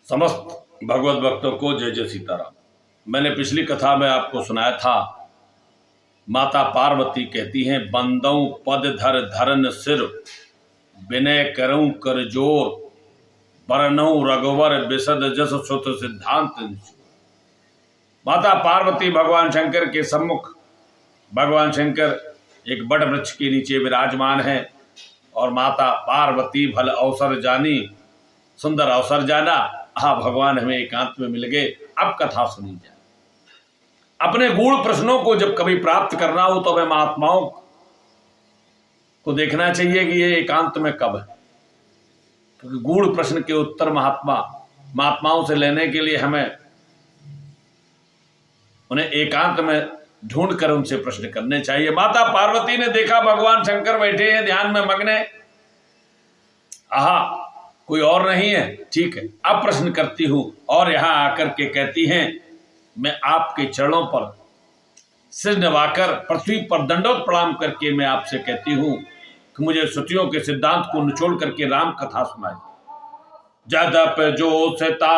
समस्त भगवत भक्तों को जय जय सीताराम। मैंने पिछली कथा में आपको सुनाया था, माता पार्वती कहती हैं, बंदऊ पद धर धरन सिर, विनय करऊं कर जोर, बरनऊ रघुवर बिसद जस सुत सिद्धांत। माता पार्वती भगवान शंकर के सम्मुख, भगवान शंकर एक बड़ वृक्ष के नीचे विराजमान है और माता पार्वती भल अवसर जानी, सुंदर अवसर जाना। हाँ, भगवान हमें एकांत में मिल गए। अब कथा सुनी जाए। अपने गूढ़ प्रश्नों को जब कभी प्राप्त करना हो तो हमें महात्माओं को देखना चाहिए कि ये एकांत में कब है, क्योंकि गूढ़ प्रश्न के उत्तर महात्माओं से लेने के लिए हमें उन्हें एकांत में ढूंढ कर उनसे प्रश्न करने चाहिए। माता पार्वती ने देखा भगवान शंकर बैठे हैं ध्यान में मग्न है। आहा, कोई और नहीं है, ठीक है, अब प्रश्न करती हूं। और यहां आकर के कहती हैं, मैं आपके चरणों पर सिर नवाकर पृथ्वी पर दंडवत प्रणाम करके मैं आपसे कहती हूं कि मुझे श्रुतियों के सिद्धांत को निचोड़ करके राम कथा सुनाई। जदप जोसता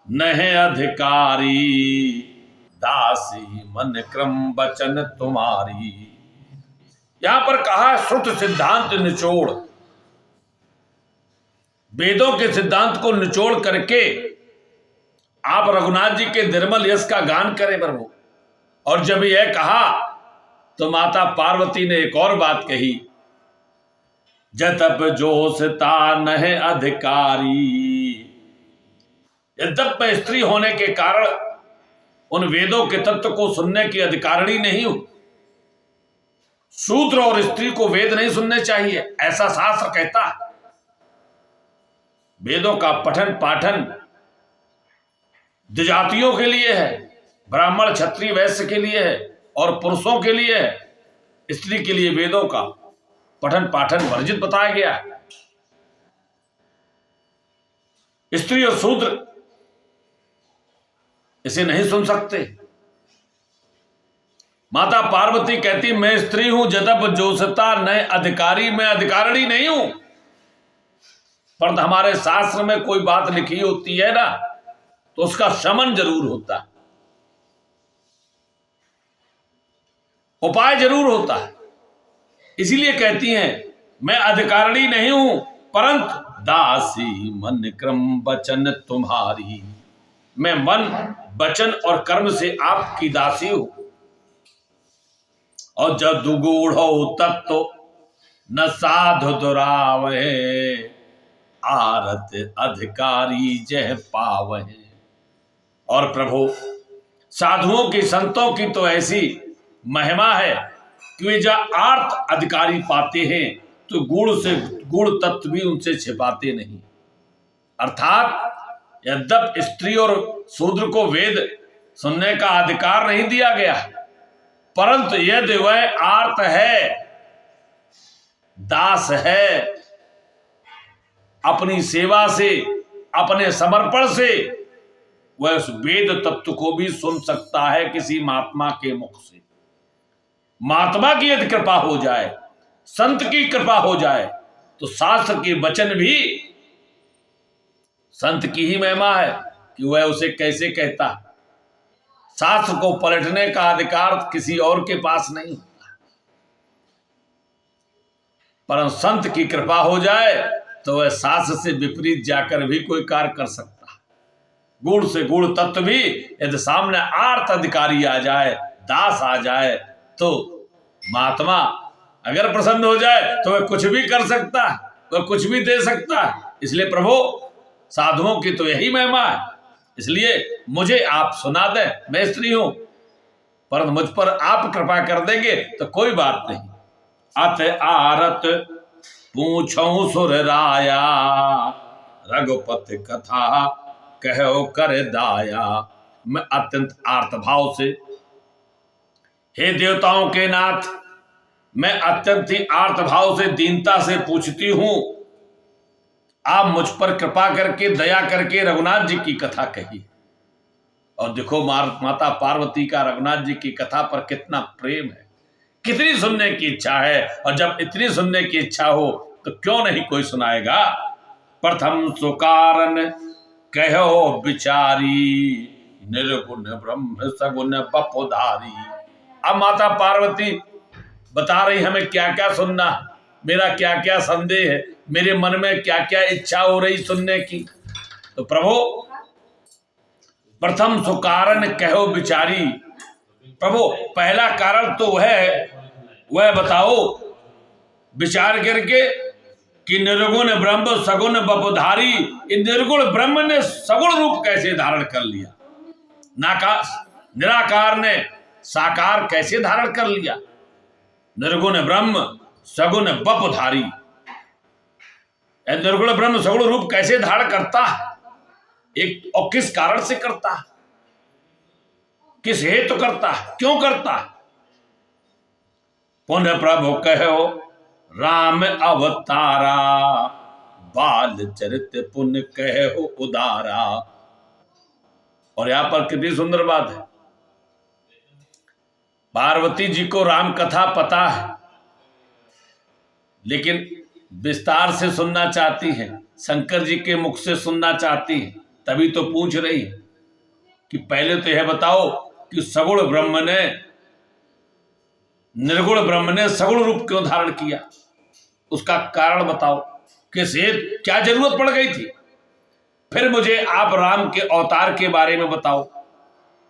नहे अधिकारी, दासी मन क्रम बचन तुम्हारी। यहां पर कहा श्रुत सिद्धांत निचोड़, वेदों के सिद्धांत को निचोड़ करके आप रघुनाथ जी के निर्मल यश का गान करें प्रभु। और जब यह कहा तो माता पार्वती ने एक और बात कही, जतप जोसता नहे अधिकारी। यद्यप मैं स्त्री होने के कारण उन वेदों के तत्व को सुनने की अधिकारिणी नहीं हूं। शूद्र और स्त्री को वेद नहीं सुनने चाहिए, ऐसा शास्त्र कहता है। वेदों का पठन पाठन द्विजातियों के लिए है, ब्राह्मण क्षत्रिय वैश्य के लिए है और पुरुषों के लिए है। स्त्री के लिए वेदों का पठन पाठन वर्जित बताया गया है। स्त्री और शूद्र इसे नहीं सुन सकते। माता पार्वती कहती, मैं स्त्री हूं, जदप जोसता नए अधिकारी, मैं अधिकारिणी नहीं हूं। पर हमारे शास्त्र में कोई बात लिखी होती है ना, तो उसका शमन जरूर होता है, उपाय जरूर होता है। इसीलिए कहती हैं, मैं अधिकारिणी नहीं हूं, परंतु दासी मन क्रम वचन तुम्हारी। मैं मन वचन और कर्म से आपकी दासी हूं। और जब दुगूढ़ हो तत्व न साधु दुरावे, आरत अधिकारी जह पावहे। और प्रभु, साधुओं की संतों की तो ऐसी महिमा है कि वे जब आर्त अधिकारी पाते हैं तो गुण तत्व भी उनसे छिपाते नहीं। अर्थात यद्यप स्त्री और शूद्र को वेद सुनने का अधिकार नहीं दिया गया, परंतु यदि वह आर्त है, दास है, अपनी सेवा से, अपने समर्पण से वह उस वेद तत्व को भी सुन सकता है किसी महात्मा के मुख से। महात्मा की यदि कृपा हो जाए, संत की कृपा हो जाए, तो शास्त्र के वचन भी संत की ही महिमा है कि वह उसे कैसे कहता। शास्त्र को पलटने का अधिकार किसी और के पास नहीं होता, परंतु संत की कृपा हो जाए तो वह शास्त्र से विपरीत जाकर भी कोई कार्य कर सकता है। गुण से गुण तत्व भी यदि सामने आर्त अधिकारी आ जाए, दास आ जाए, तो महात्मा अगर प्रसन्न हो जाए तो वह कुछ भी कर सकता है, वह कुछ भी दे सकता है। इसलिए प्रभु, साधुओं की तो यही महिमा है। इसलिए मुझे आप सुना दें, मैं स्त्री हूं, परंतु मुझ पर आप कृपा कर देंगे तो कोई बात नहीं। अत आरत पूछो सुर राया, रघुपति कथा कहो कर दाया। मैं अत्यंत आर्त भाव से, हे देवताओं के नाथ, मैं अत्यंत ही आर्त भाव से दीनता से पूछती हूं, आप मुझ पर कृपा करके दया करके रघुनाथ जी की कथा कही। और देखो, माता पार्वती का रघुनाथ जी की कथा पर कितना प्रेम है, कितनी सुनने की इच्छा है। और जब इतनी सुनने की इच्छा हो तो क्यों नहीं कोई सुनाएगा। प्रथम सुकारण कहो बिचारी, निर्गुण ब्रह्म सगुण बपोधारी। अब माता पार्वती बता रही हमें क्या क्या सुनना, मेरा क्या क्या संदेह है, मेरे मन में क्या क्या इच्छा हो रही सुनने की। तो प्रभु प्रथम सुकारण कहो बिचारी, प्रभु पहला कारण तो वह बताओ विचार करके कि निर्गुण ब्रह्म सगुण बपुधारी, इन निर्गुण ब्रह्म ने सगुण रूप कैसे धारण कर लिया, निराकार ने साकार कैसे धारण कर लिया। निर्गुण ब्रह्म सगुण बपुधारी, निर्गुण ब्रह्म सगुण रूप कैसे धारण करता है, एक और किस कारण से करता है, किस हेतु करता है, क्यों करता है। पुनः प्रभु कहो राम अवतारा, बाल चरित पुण्य कहो उदारा। और यहां पर कितनी सुंदर बात है, पार्वती जी को राम कथा पता है लेकिन विस्तार से सुनना चाहती हैं, शंकर जी के मुख से सुनना चाहती हैं, तभी तो पूछ रही है कि पहले तो यह बताओ कि सगुण ब्रह्म ने, निर्गुण ब्रह्म ने सगुण रूप क्यों धारण किया, उसका कारण बताओ, किस हेतु, क्या जरूरत पड़ गई थी। फिर मुझे आप राम के अवतार के बारे में बताओ।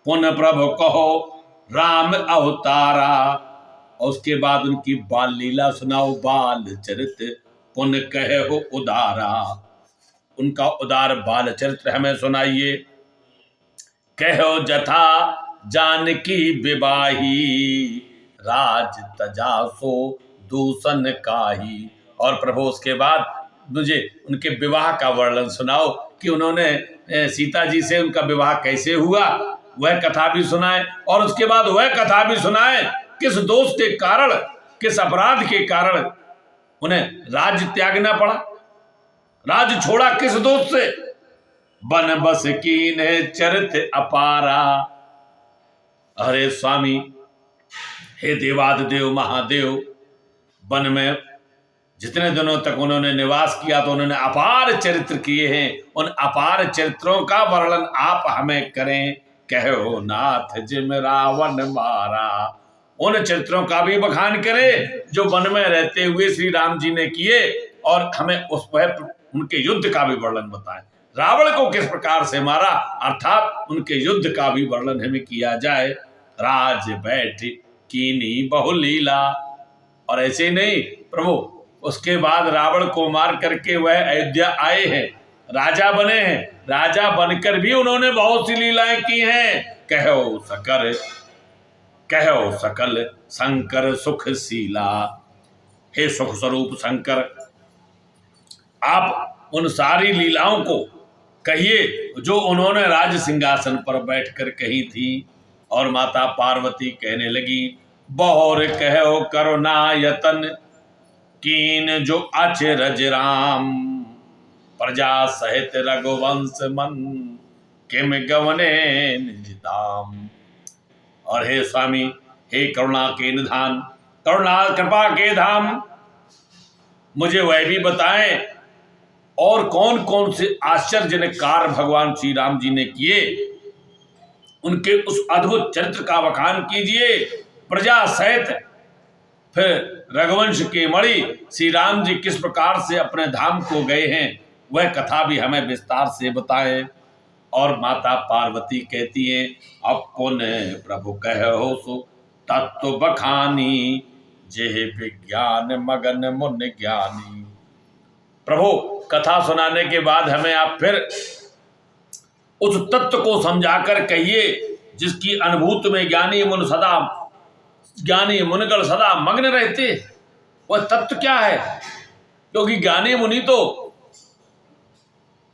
पुनः प्रभु कहो राम अवतारा, और उसके बाद उनकी बाल लीला सुनाओ, बाल चरित पुण्य कहो उदारा, उनका उदार बाल चरित्र हमें सुनाइए। कहो जथा जानकी विवाही, राज तजासो दूषण काही। और प्रभु उसके बाद मुझे उनके विवाह का वर्णन सुनाओ कि उन्होंने सीता जी से उनका विवाह कैसे हुआ, वह कथा भी सुनाए, और उसके बाद वह कथा भी सुनाए किस दोष के कारण, किस अपराध के कारण उन्हें राज्य त्यागना पड़ा, राज्य छोड़ा किस दोष से। बन बस कीन चरित अपारा, अरे स्वामी, हे देवादिदेव महादेव, वन में जितने दिनों तक उन्होंने निवास किया तो उन्होंने अपार चरित्र किए हैं, उन अपार चरित्रों का वर्णन आप हमें करें। कहो नाथ जिम रावण मारा, उन चरित्रों का भी बखान करें जो वन में रहते हुए श्री राम जी ने किए, और हमें उस वह उनके युद्ध का भी वर्णन बताएं, रावण को किस प्रकार से मारा, अर्थात उनके युद्ध का भी वर्णन हमें किया जाए। राज बैठ कीनी बहुलीला, और ऐसे नहीं प्रभु, उसके बाद रावण को मार करके वह अयोध्या आए हैं, राजा बने हैं, राजा बनकर भी उन्होंने बहुत सी लीलाएं की हैं। कहो सकल शंकर सुखशीला, हे सुख स्वरूप शंकर, आप उन सारी लीलाओं को कहिए जो उन्होंने राज सिंहासन पर बैठकर कही थी। और माता पार्वती कहने लगी, बहुर कहो करुणा यतन, कीन जो अचरज राम, प्रजा सहित रघुवंश मन, किम गवने निज धाम। और हे स्वामी, हे करुणा के निधान, करुणा कृपा के धाम, मुझे वह भी बताएं और कौन कौन से आश्चर्यजनक कार्य भगवान श्री राम जी ने किए, उनके उस अद्भुत चरित्र का बखान कीजिए। प्रजा सहित फिर रघुवंश के मणि श्री राम जी किस प्रकार से अपने धाम को गए हैं, वह कथा भी हमें विस्तार से बताएं। और माता पार्वती कहती हैं, अब पुनः प्रभु कहो सो तत्व बखानी, जेह विज्ञान मगन मुन ज्ञानी। प्रभु कथा सुनाने के बाद हमें आप फिर उस तत्व को समझाकर कहिए जिसकी अनुभूति में ज्ञानी मुनिगण सदा मग्न रहते। वह तत्व क्या है? क्योंकि ज्ञानी मुनि तो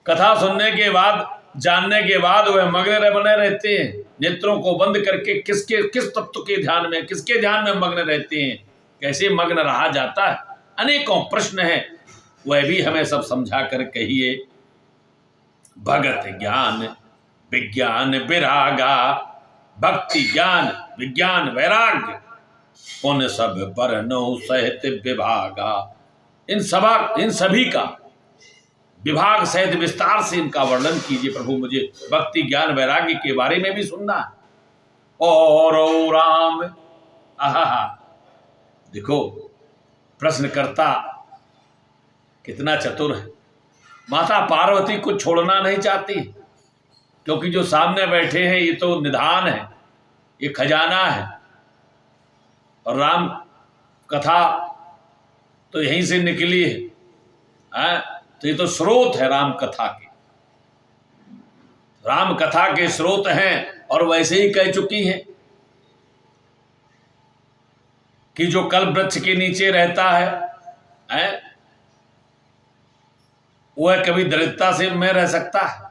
कथा सुनने के बाद, जानने के बाद वह मग्न बने रहते हैं, नेत्रों को बंद करके किस तत्व के ध्यान में, किसके ध्यान में मग्न रहते हैं, कैसे मग्न रहा जाता है, अनेकों प्रश्न हैं, वह भी हमें सब समझा कर कहिए। भगत ज्ञान विज्ञान विरागा, भक्ति ज्ञान विज्ञान वैराग्य, उन सब बरनो सहित विभागा। इन सभी का विभाग सहित विस्तार से इनका वर्णन कीजिए प्रभु। मुझे भक्ति ज्ञान वैराग्य के बारे में भी सुनना है। और ओ राम, आहा, देखो प्रश्नकर्ता कितना चतुर है। माता पार्वती को छोड़ना नहीं चाहती, क्योंकि जो सामने बैठे हैं ये तो निधान है, ये खजाना है, और राम कथा तो यहीं से निकली है, तो ये तो स्रोत है राम कथा के, राम कथा के स्रोत हैं। और वैसे ही कह चुकी हैं कि जो कल्प वृक्ष के नीचे रहता है वह कभी दरिद्रता से में रह सकता है।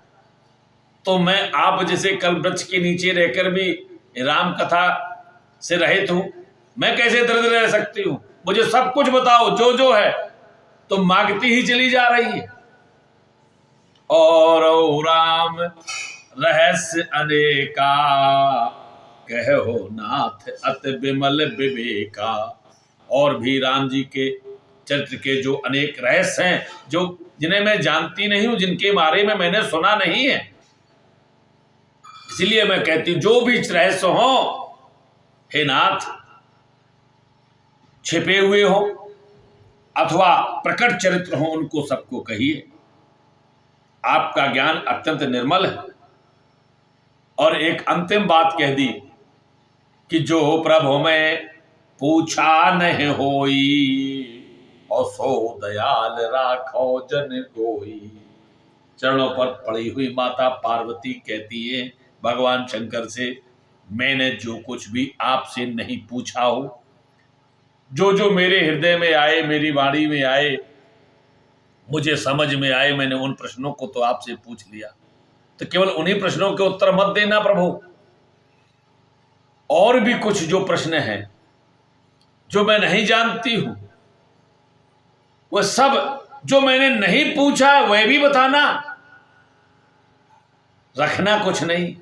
तो मैं आप जैसे कल्प वृक्ष के नीचे रहकर भी राम कथा से रहित हूं, मैं कैसे दरिद्र रह सकती हूं? मुझे सब कुछ बताओ, जो जो है। तो मांगती ही चली जा रही है। और ओ राम रहस्य अनेका, कहो नाथ अति विमल विवेका। और भी राम जी के चरित्र के जो अनेक रहस्य हैं, जो जिन्हें मैं जानती नहीं हूं, जिनके बारे में मैंने सुना नहीं है, इसलिए मैं कहती हूं जो भी रहस्य हो हे नाथ, छिपे हुए हो अथवा प्रकट चरित्र हो, उनको सबको कहिए। आपका ज्ञान अत्यंत निर्मल है। और एक अंतिम बात कह दी कि जो प्रभु में पूछा नहीं होई, और सो दयाल राखो जन कोई। चरणों पर पड़ी हुई माता पार्वती कहती है भगवान शंकर से, मैंने जो कुछ भी आपसे नहीं पूछा हो, जो जो मेरे हृदय में आए, मेरी वाणी में आए, मुझे समझ में आए, मैंने उन प्रश्नों को तो आपसे पूछ लिया। तो केवल उन्हीं प्रश्नों के उत्तर मत देना प्रभु, और भी कुछ जो प्रश्न हैं जो मैं नहीं जानती हूं, वह सब जो मैंने नहीं पूछा वह भी बताना। रखना कुछ नहीं,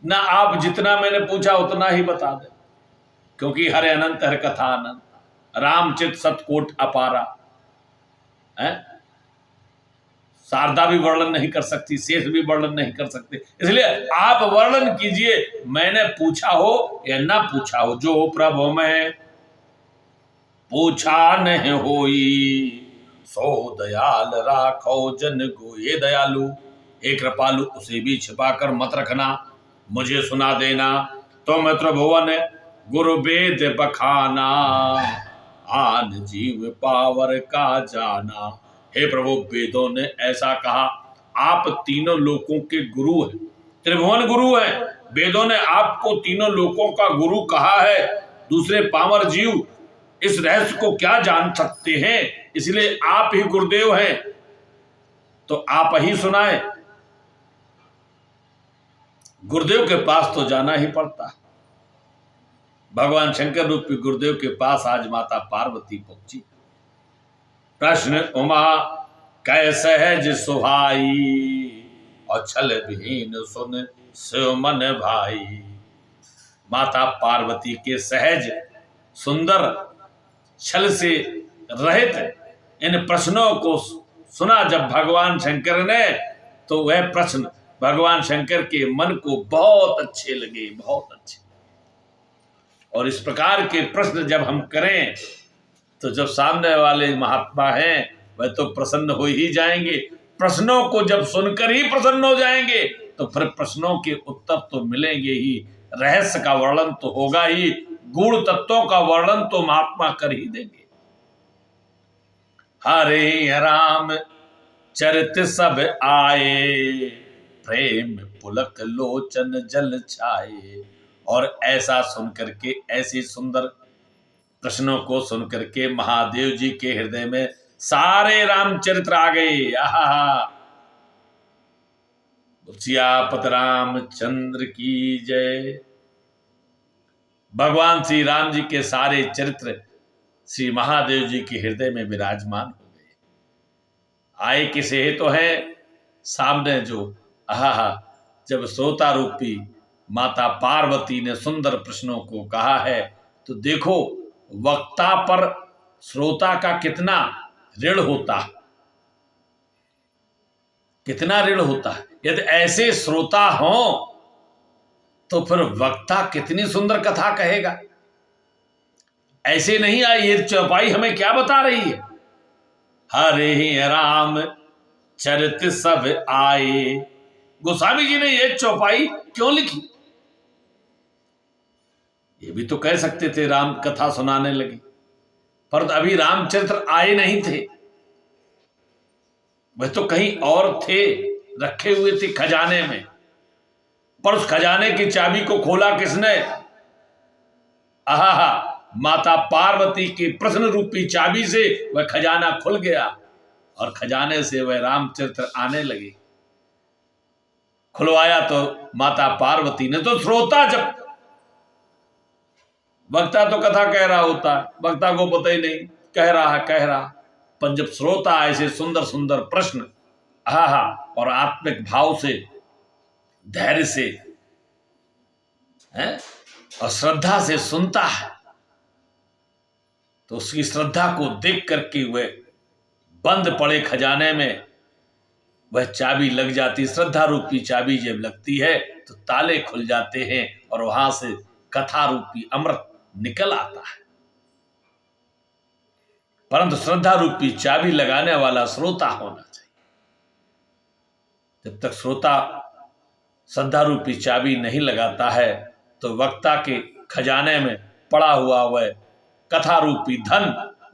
ना आप जितना मैंने पूछा उतना ही बता दे, क्योंकि हरे अनंत हर कथा अनंत, रामचित सतकोट अपारा है। शारदा भी वर्णन नहीं कर सकती, शेष भी वर्णन नहीं कर सकते, इसलिए आप वर्णन कीजिए, मैंने पूछा हो या ना पूछा हो। जो प्रभु में पूछा नहीं होई, सो दयाल राखो जन को। ये दयालु, हे कृपालु, उसे भी छिपाकर मत रखना, मुझे सुना देना। तो मैं त्रिभुवन गुरु वेद बखाना, आन जीव पावर का जाना। हे प्रभु, वेदों ने ऐसा कहा, आप तीनों लोकों के गुरु हैं, त्रिभुवन गुरु हैं। वेदों ने आपको तीनों लोकों का गुरु कहा है। दूसरे पामर जीव इस रहस्य को क्या जान सकते हैं? इसलिए आप ही गुरुदेव हैं, तो आप ही सुनाएं। गुरुदेव के पास तो जाना ही पड़ता है। भगवान शंकर रूपी गुरुदेव के पास आज माता पार्वती पहुंची। प्रश्न उमा कै सहज सुहाई, और छल विहीन सुन शिव मन भाई। माता पार्वती के सहज सुंदर छल से रहित इन प्रश्नों को सुना जब भगवान शंकर ने, तो वह प्रश्न भगवान शंकर के मन को बहुत अच्छे लगे, बहुत अच्छे। और इस प्रकार के प्रश्न जब हम करें, तो जब सामने वाले महात्मा हैं वह तो प्रसन्न हो ही जाएंगे। प्रश्नों को जब सुनकर ही प्रसन्न हो जाएंगे, तो फिर प्रश्नों के उत्तर तो मिलेंगे ही, रहस्य का वर्णन तो होगा ही, गूढ़ तत्वों का वर्णन तो महात्मा कर ही देंगे। हरे राम चरित सब आए, प्रेम पुलक लोचन जल छाए। और ऐसा सुनकर के, ऐसी सुंदर प्रश्नों को सुनकर के महादेव जी के हृदय में सारे रामचरित्र आ गए। आहा, सियापत रामचंद्र की जय। भगवान श्री राम जी के सारे चरित्र श्री महादेव जी के हृदय में विराजमान हो गए। आए किसे तो है सामने जो, आहा, जब श्रोता रूपी माता पार्वती ने सुंदर प्रश्नों को कहा है, तो देखो वक्ता पर श्रोता का कितना ऋण होता है। कितना ऋण होता है। यदि ऐसे श्रोता हों तो फिर वक्ता कितनी सुंदर कथा कहेगा। ऐसे नहीं आई, ये चौपाई हमें क्या बता रही है? हरे राम चरित सब आए। गोस्वामी जी ने ये चौपाई क्यों लिखी? ये भी तो कह सकते थे राम कथा सुनाने लगे, पर अभी रामचरित्र आए नहीं थे, वह तो कहीं और थे, रखे हुए थे खजाने में। पर उस खजाने की चाबी को खोला किसने? आहा, माता पार्वती की प्रश्न रूपी चाबी से वह खजाना खुल गया और खजाने से वह रामचरित्र आने लगे। खुलवाया तो माता पार्वती ने। तो श्रोता, जब वक्ता तो कथा कह रहा होता है, वक्ता को पता ही नहीं, कह रहा, पर जब श्रोता ऐसे सुंदर सुंदर प्रश्न आहा और आत्मिक भाव से, धैर्य से और श्रद्धा से सुनता है, तो उसकी श्रद्धा को देख करके वह बंद पड़े खजाने में वह चाबी लग जाती। श्रद्धा रूपी चाबी जब लगती है तो ताले खुल जाते हैं और वहां से कथा रूपी अमृत निकल आता है। परंतु श्रद्धा रूपी चाबी लगाने वाला श्रोता होना चाहिए। जब तक श्रोता श्रद्धा रूपी चाबी नहीं लगाता है तो वक्ता के खजाने में पड़ा हुआ वह कथा रूपी धन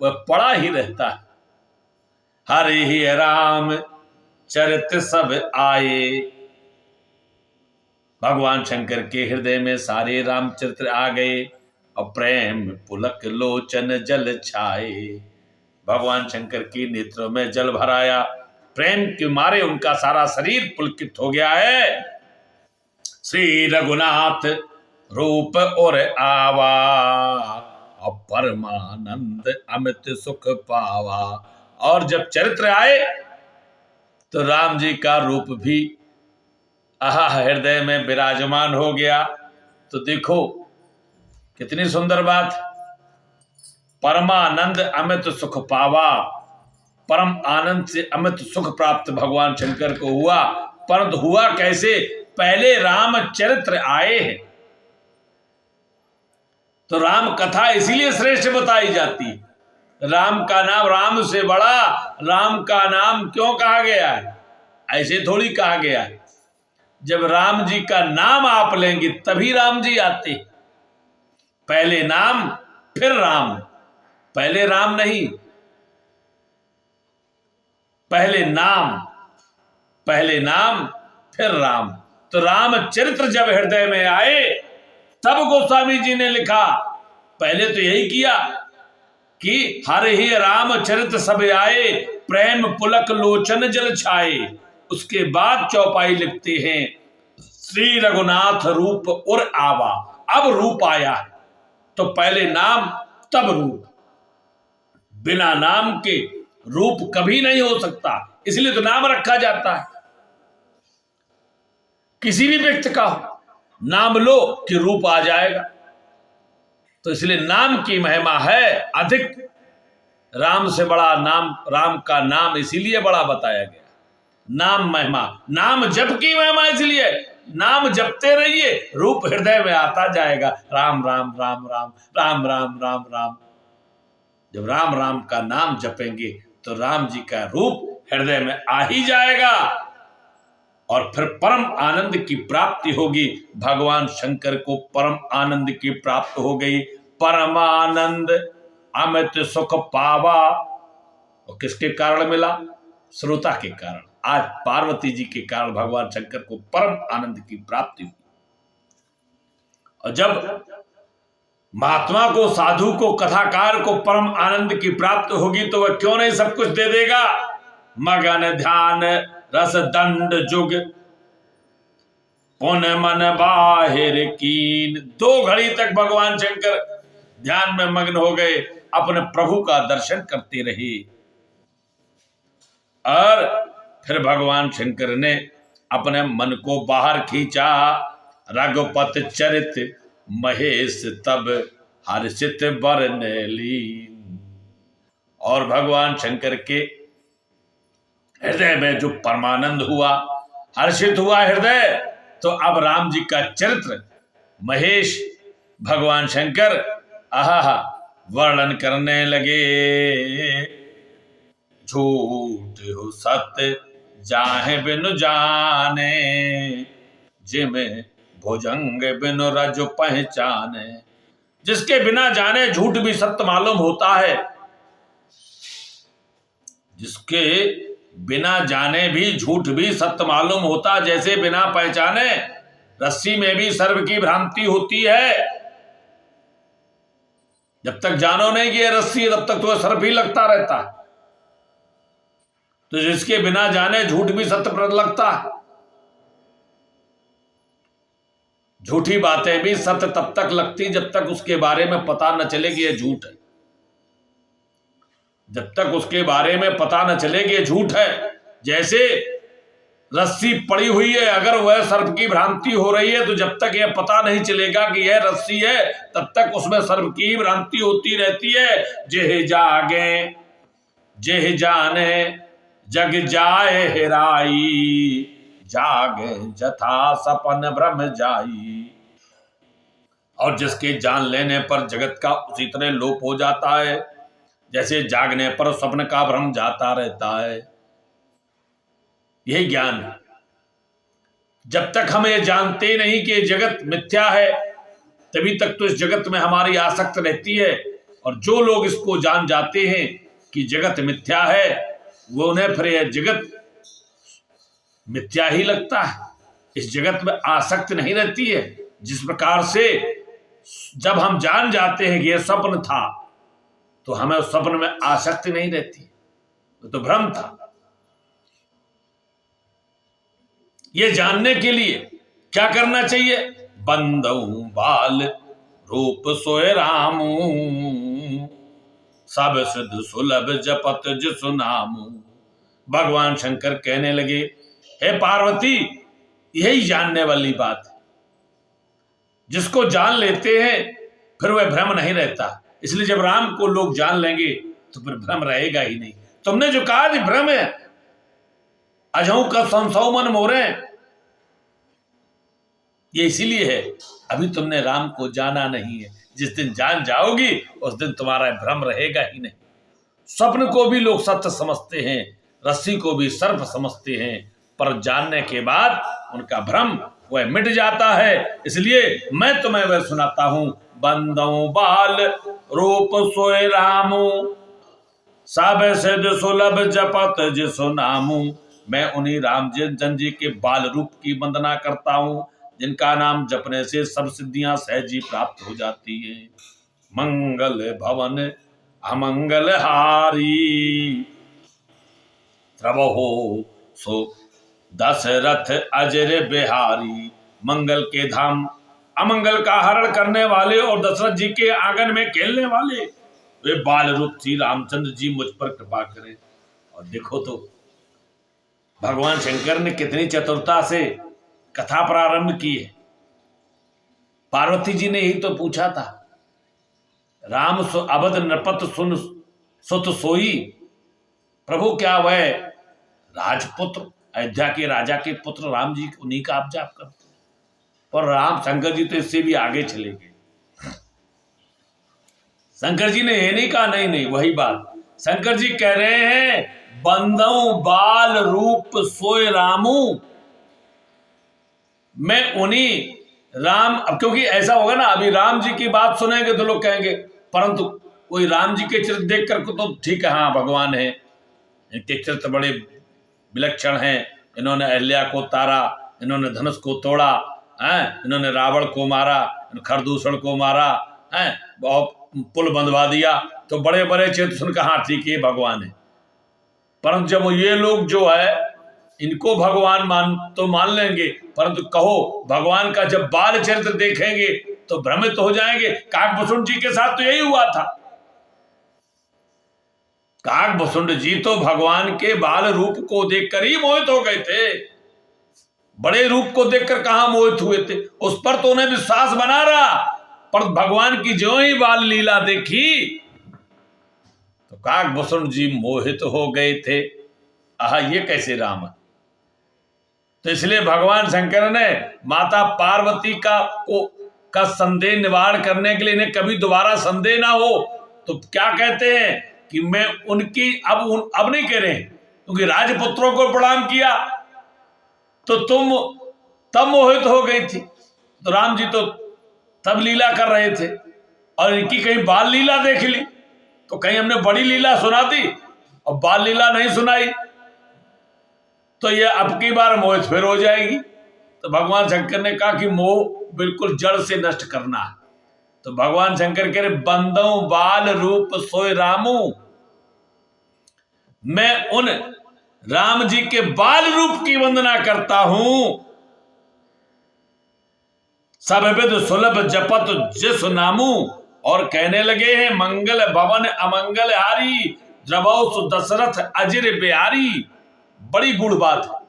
वह पड़ा ही रहता है। हरे राम चरित सब आए। भगवान शंकर के हृदय में सारे रामचरित्र आ गए और प्रेम पुलक लोचन जल छाए। भगवान शंकर के नेत्रों में जल भराया, प्रेम के मारे उनका सारा शरीर पुलकित हो गया है। श्री रघुनाथ रूप और आवा, परमानंद अमित सुख पावा। और जब चरित्र आए तो राम जी का रूप भी हृदय में विराजमान हो गया। तो देखो कितनी सुंदर बात। परमानंद अमित सुख पावा, परम आनंद से अमित सुख प्राप्त भगवान शंकर को हुआ। परंतु हुआ कैसे? पहले रामचरित्र आए हैं। तो राम कथा इसीलिए श्रेष्ठ बताई जाती है। राम का नाम, राम से बड़ा राम का नाम क्यों कहा गया है? ऐसे थोड़ी कहा गया है। जब राम जी का नाम आप लेंगे तभी राम जी आते। पहले नाम फिर राम, पहले राम नहीं, पहले नाम फिर राम। तो रामचरित्र जब हृदय में आए तब गोस्वामी जी ने लिखा। पहले तो यही किया कि हरे रामचरित सब आए, प्रेम पुलक लोचन जल छाए। उसके बाद चौपाई लिखते हैं श्री रघुनाथ रूप और आवा। अब रूप आया है, तो पहले नाम तब रूप। बिना नाम के रूप कभी नहीं हो सकता, इसलिए तो नाम रखा जाता है। किसी भी व्यक्ति का नाम लो कि रूप आ जाएगा। तो इसलिए नाम की महिमा है अधिक। राम से बड़ा नाम, राम का नाम इसीलिए बड़ा बताया गया। नाम महिमा, नाम जप की महिमा इसलिए। नाम जपते रहिए, रूप हृदय में आता जाएगा। राम राम राम राम राम राम राम राम। जब राम राम का नाम जपेंगे तो राम जी का रूप हृदय में आ ही जाएगा और फिर परम आनंद की प्राप्ति होगी। भगवान शंकर को परम आनंद की प्राप्त हो गई। परमानंद अमित सुख पावा। और किसके कारण मिला? श्रोता के कारण। आज पार्वती जी के कारण भगवान शंकर को परम आनंद की प्राप्ति हुई। और जब महात्मा को, साधु को, कथाकार को परम आनंद की प्राप्त होगी तो वह क्यों नहीं सब कुछ दे देगा? मगन ध्यान रस दंड जुग पुन मन बाहिर कीन। 2 घड़ी तक भगवान शंकर ध्यान में मग्न हो गए, अपने प्रभु का दर्शन करते रहे। और फिर भगवान शंकर ने अपने मन को बाहर खींचा। रघुपत चरित महेश तब हर्षित बरन लीन। और भगवान शंकर के हृदय में जो परमानंद हुआ, हर्षित हुआ हृदय, तो अब राम जी का चरित्र महेश भगवान शंकर आहा वर्णन करने लगे। झूठ हो सत्य जाहे बिनु जाने, जिमे भुजंग बिनु रज पहचाने। जिसके बिना जाने झूठ भी सत्य मालूम होता है, जिसके बिना जाने भी झूठ भी सत्य मालूम होता। जैसे बिना पहचाने रस्सी में भी सर्प की भ्रांति होती है। जब तक जानो नहीं कि ये रस्सी है तब तक तो सर्प ही लगता रहता है। तो जिसके बिना जाने झूठ भी सत्य पर लगता है। झूठी बातें भी सत्य तब तक लगती जब तक उसके बारे में पता न चले कि यह झूठ है। जब तक उसके बारे में पता न चले कि यह झूठ है। जैसे रस्सी पड़ी हुई है, अगर वह सर्प की भ्रांति हो रही है तो जब तक यह पता नहीं चलेगा कि यह रस्सी है तब तक उसमें सर्प की भ्रांति होती रहती है। जेह जागे जेह जाने जग जाए हेराई, जागे जथा सपन भ्रम जाई। और जिसके जान लेने पर जगत का उसी तरह लोप हो जाता है जैसे जागने पर स्वप्न का भ्रम जाता रहता है। यही ज्ञान है। जब तक हम ये जानते नहीं कि जगत मिथ्या है तभी तक तो इस जगत में हमारी आसक्त रहती है। और जो लोग इसको जान जाते हैं कि जगत मिथ्या है, वो उन्हें फिर यह जगत मिथ्या ही लगता है। इस जगत में आसक्त नहीं रहती है। जिस प्रकार से जब हम जान जाते हैं कि यह स्वप्न था तो हमें उस स्वप्न में आसक्ति नहीं रहती, तो भ्रम था। ये जानने के लिए क्या करना चाहिए? बंदऊ बाल रूप सोए रामू, सब सिद्ध सुलभ जपत जिसु नामू। भगवान शंकर कहने लगे, हे पार्वती, यही जानने वाली बात है। जिसको जान लेते हैं फिर वह भ्रम नहीं रहता। इसलिए जब राम को लोग जान लेंगे तो फिर भ्रम रहेगा ही नहीं। तुमने जो कहा कि भ्रम है, अजहू का संसौ मन मोरे, ये इसीलिए है अभी तुमने राम को जाना नहीं है। जिस दिन जान जाओगी उस दिन तुम्हारा भ्रम रहेगा ही नहीं। स्वप्न को भी लोग सत्य समझते हैं, रस्सी को भी सर्प समझते हैं, पर जानने के बाद उनका भ्रम वह मिट जाता है। इसलिए मैं तुम्हें वह सुनाता हूं। बंदौ बाल रूप सोए रामू, सब सिद्ध सुलभ जपत जिसु नामू। मैं उन्हीं राम जन जी के बाल रूप की वंदना करता हूं जिनका नाम जपने से सब सिद्धियां सहजी प्राप्त हो जाती है। मंगल भवन अमंगल हारी, त्रवहो सो दशरथ अजर बिहारी। मंगल के धाम, अमंगल का हरण करने वाले और दशरथ जी के आंगन में खेलने वाले वे बाल रूप श्री रामचंद्र जी मुझ पर कृपा करें। और देखो तो भगवान शंकर ने कितनी चतुरता से कथा प्रारंभ की है। पार्वती जी ने ही तो पूछा था, राम सो अवध नृपत सुन सुत सोई। प्रभु क्या वह राजपुत्र, अयोध्या के राजा के पुत्र राम जी उन्हीं का आप जाप करते? और राम शंकर जी तो इससे भी आगे चले गए। शंकर जी ने ये नहीं कहा, नहीं नहीं वही बात। शंकर जी कह रहे हैं, बंदौ बाल रूप सोए रामू, मैं उन्हीं राम। अब क्योंकि ऐसा होगा ना, अभी राम जी की बात सुनेंगे तो लोग कहेंगे, परंतु कोई राम जी के चरित्र देख कर तो ठीक है, हाँ भगवान है, इनके चरित्र बड़े विलक्षण हैं। इन्होंने अहल्या को तारा, इन्होंने धनुष को तोड़ा, इन्होंने रावण को मारा, खरदूषण को मारा, बहुत पुल बंधवा दिया। तो बड़े बड़े चरित्र सुनकर हाँ ठीक है भगवान है। परंतु जब ये लोग जो है इनको भगवान मान लेंगे, परंतु कहो भगवान का जब बाल चरित्र देखेंगे तो भ्रमित हो जाएंगे। काकभूषुंड जी के साथ तो यही हुआ था। काकभूषुंड जी तो भगवान के बाल रूप को देखकर ही मोहित हो गए थे। बड़े रूप को देखकर कहां मोहित हुए थे, उस पर तो उन्हें विश्वास बना रहा, पर भगवान की जो ही बाल लीला देखी तो काकभूषुंड जी मोहित हो गए थे। आहा ये कैसे राम है। तो इसलिए भगवान शंकर ने माता पार्वती का संदेह निवारण करने के लिए, इन्हें कभी दोबारा संदेह ना हो, तो क्या कहते हैं कि मैं उनकी अब नहीं कह रहे, क्योंकि राजपुत्रों को प्रणाम किया तो तुम तब मोहित हो गई थी, तो राम जी तो तब लीला कर रहे थे, और इनकी कहीं बाल लीला देख ली तो कहीं हमने बड़ी लीला सुना दी और बाल लीला नहीं सुनाई, तो ये अब की बार मोहित फिर हो जाएगी। तो भगवान शंकर ने कहा कि मोह बिल्कुल जड़ से नष्ट करना है। तो भगवान शंकर कह रहे बंदो बाल रूप सोय रामू, मैं उन राम जी के बाल रूप की वंदना करता हूं। सब विद सुलभ जपत जिस नामू, और कहने लगे हैं मंगल भवन अमंगल हारी, द्रवौ दशरथ अजिर बिहारी। बड़ी गुड़ बात है,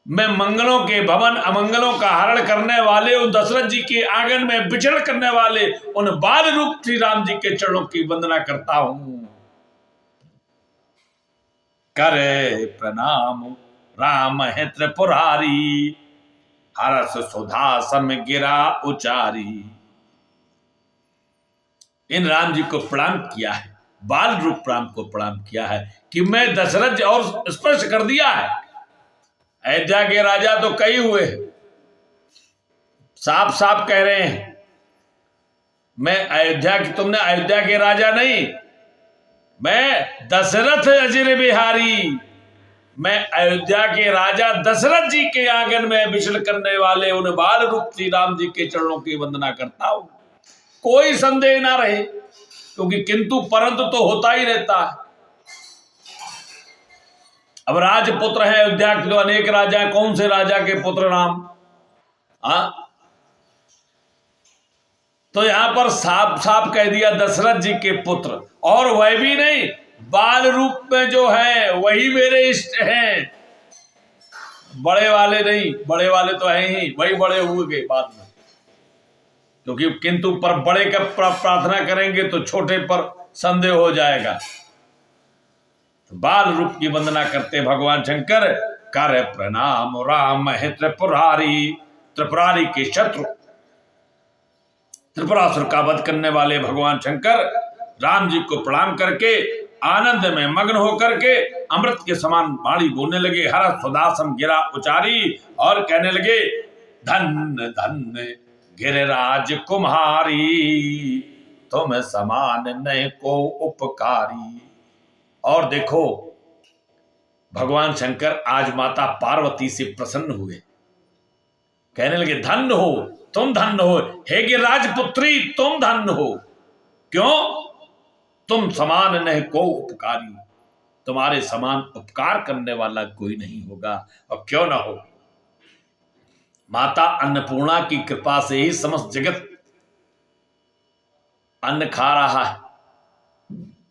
मैं मंगलों के भवन अमंगलों का हरण करने वाले, उन दशरथ जी के आंगन में विचरण करने वाले उन बाल रूप श्री राम जी के चरणों की वंदना करता हूं। करे प्रणाम राम है त्रिपुरारी, हरस सुधा सम गिरा उचारी। इन राम जी को प्रणाम किया है, बाल रूप राम को प्रणाम किया है कि मैं दशरथ, और स्पष्ट कर दिया है अयोध्या के राजा तो कई हुए, साफ साफ कह रहे हैं मैं अयोध्या की, तुमने अयोध्या के राजा नहीं, मैं दशरथ अजिर बिहारी, मैं अयोध्या के राजा दशरथ जी के आंगन में विचरण करने वाले उन बाल रूप श्री राम जी के चरणों की वंदना करता हूं। कोई संदेह ना रहे, क्योंकि किंतु परंतु तो होता ही रहता है। अब राजपुत्र है अयोध्या के, तो अनेक राजा है, कौन से राजा के पुत्र राम? तो यहां पर साफ साफ कह दिया दशरथ जी के पुत्र, और वह भी नहीं, बाल रूप में जो है वही मेरे इष्ट हैं, बड़े वाले नहीं, बड़े वाले तो हैं ही, वही बड़े हुए गए बाद में, क्योंकि किंतु पर बड़े का प्रार्थना करेंगे तो छोटे पर संदेह हो जाएगा। तो बाल रूप की वंदना करते भगवान शंकर, कार्य प्रणाम राम है त्रिपुरारी, त्रिपुरारी के शत्रु, त्रिपुरासुर का वध करने वाले भगवान शंकर राम जी को प्रणाम करके आनंद में मग्न होकर के अमृत के समान वाणी बोलने लगे, हर सुदासम गिरा उचारी, और कहने लगे धन धन गिरिराज कुम्हारी, तुम समान नहीं को उपकारी। और देखो भगवान शंकर आज माता पार्वती से प्रसन्न हुए, कहने लगे धन्य हो तुम, धन्य हो हे गिरिराज पुत्री, तुम धन्य हो। क्यों? तुम समान नहीं को उपकारी, तुम्हारे समान उपकार करने वाला कोई नहीं होगा। और क्यों ना हो, माता अन्नपूर्णा की कृपा से ही समस्त जगत अन्न खा रहा है।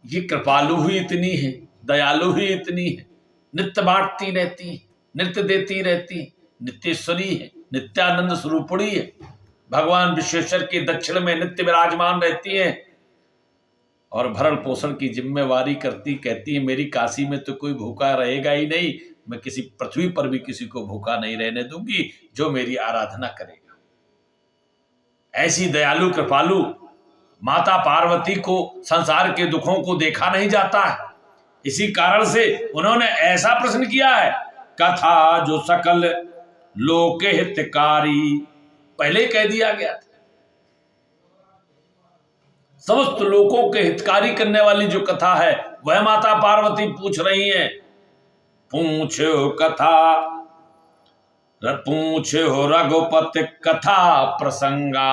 ये कृपालु ही इतनी है, दयालु ही इतनी है, नित्य बांटती रहती है, नित्य देती रहती, नित्येश्वरी है, नित्यानंद स्वरूपणी है, भगवान विश्वेश्वर के दक्षिण में नित्य विराजमान रहती है, और भरण पोषण की जिम्मेवारी करती, कहती है मेरी काशी में तो कोई भूखा रहेगा ही नहीं, मैं किसी पृथ्वी पर भी किसी को भूखा नहीं रहने दूंगी जो मेरी आराधना करेगा। ऐसी दयालु कृपालु माता पार्वती को संसार के दुखों को देखा नहीं जाता है, इसी कारण से उन्होंने ऐसा प्रश्न किया है, कथा जो सकल लोक हितकारी, पहले कह दिया गया था, समस्त लोगों के हितकारी करने वाली जो कथा है वह माता पार्वती पूछ रही हैं। पूछो कथा, पूछो रघुपति कथा प्रसंगा,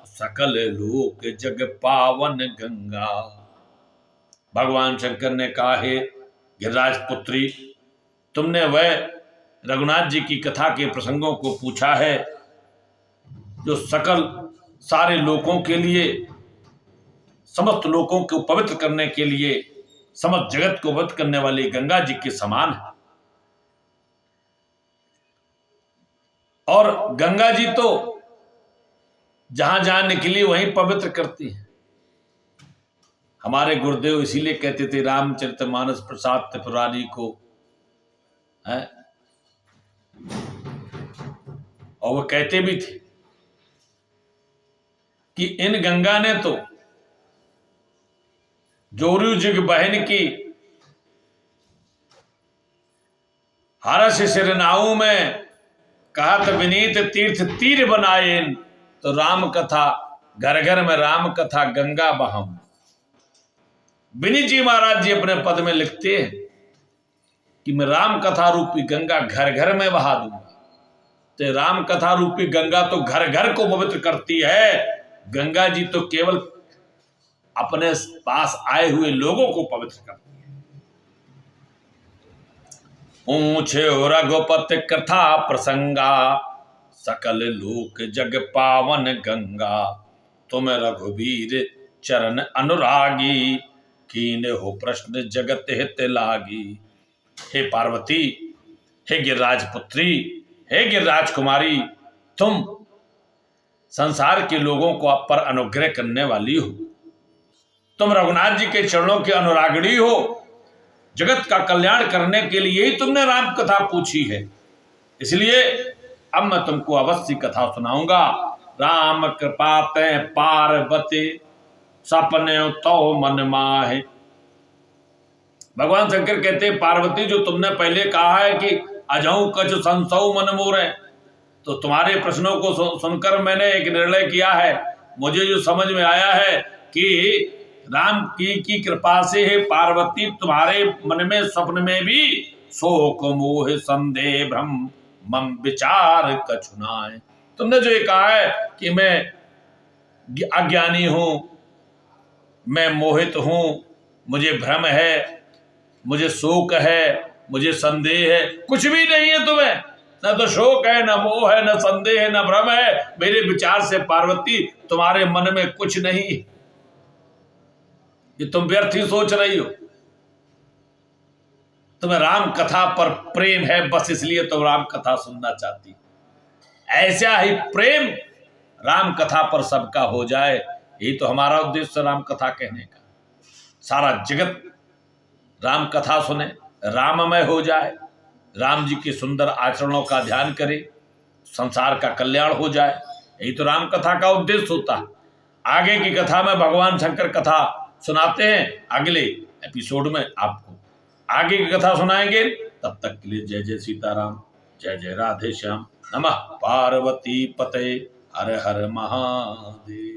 सकल लोक जग पावन गंगा। भगवान शंकर ने कहा है गिरिराज पुत्री, तुमने वह रघुनाथ जी की कथा के प्रसंगों को पूछा है जो सकल सारे लोगों के लिए, समस्त लोगों को पवित्र करने के लिए, समस्त जगत को पवित्र करने वाली गंगा जी के समान है। और गंगा जी तो जहां जहां निकली वहीं पवित्र करती है। हमारे गुरुदेव इसीलिए कहते थे रामचरितमानस प्रसाद त्रिपुरारी को है, और वो कहते भी थे कि इन गंगा ने तो जोरू जुग बहन की हरस सिरनाऊ में कहत विनीत तीर्थ तीर बनाए, तो राम कथा घर घर में राम कथा गंगा बहम। विनीत जी महाराज जी अपने पद में लिखते हैं कि मैं राम कथा रूपी गंगा घर घर में बहा दूंगा। तो राम कथा रूपी गंगा तो घर घर को पवित्र करती है। गंगा जी तो केवल अपने पास आए हुए लोगों को पवित्र करती है। ऊंचे रघुपति कथा प्रसंगा, सकल लोक जग पावन गंगा। तुम रघुवीर चरण अनुरागी, कीन हो प्रश्न जगत हित लागी। हे पार्वती, हे गिरिराज पुत्री, हे गिरिराज कुमारी, तुम संसार के लोगों को आप पर अनुग्रह करने वाली हो। तुम रघुनाथ जी के चरणों की अनुरागिणी हो। जगत का कल्याण करने के लिए ही तुमने राम कथा पूछी है, इसलिए अब मैं तुमको अवश्य कथा सुनाऊंगा। राम कृपा ते पार्वती, सपने तो मन माहे। भगवान शंकर कहते पार्वती, जो तुमने पहले कहा है कि अजहू कछ संसौ मन मोरे, तो तुम्हारे प्रश्नों को सुनकर मैंने एक निर्णय किया है। मुझे जो समझ में आया है कि राम की कृपा से है पार्वती, तुम्हारे मन में स्वप्न में भी शोक मोह संदेह भ्रम मम विचार कछुनाए। तुमने जो ये कहा है कि मैं अज्ञानी हूं, मैं मोहित हूं, मुझे भ्रम है, मुझे शोक है, मुझे संदेह है, कुछ भी नहीं है तुम्हें। न तो शोक है, न मोह है, न संदेह है, न भ्रम है। मेरे विचार से पार्वती तुम्हारे मन में कुछ नहीं, ये तुम व्यर्थ ही सोच रही हो। तुम्हें राम कथा पर प्रेम है, बस इसलिए तुम राम कथा सुनना चाहती। ऐसा ही प्रेम राम कथा पर सबका हो जाए, यही तो हमारा उद्देश्य राम कथा कहने का। सारा जगत राम कथा सुने, राममय हो जाए, राम जी के सुंदर आचरणों का ध्यान करे, संसार का कल्याण हो जाए, यही तो राम कथा का उद्देश्य होता है। आगे की कथा में भगवान शंकर कथा सुनाते हैं, अगले एपिसोड में आपको आगे की कथा सुनाएंगे। तब तक के लिए जय जय सीताराम, जय जय राधे श्याम। नमः पार्वती पते, हर हर महादेव।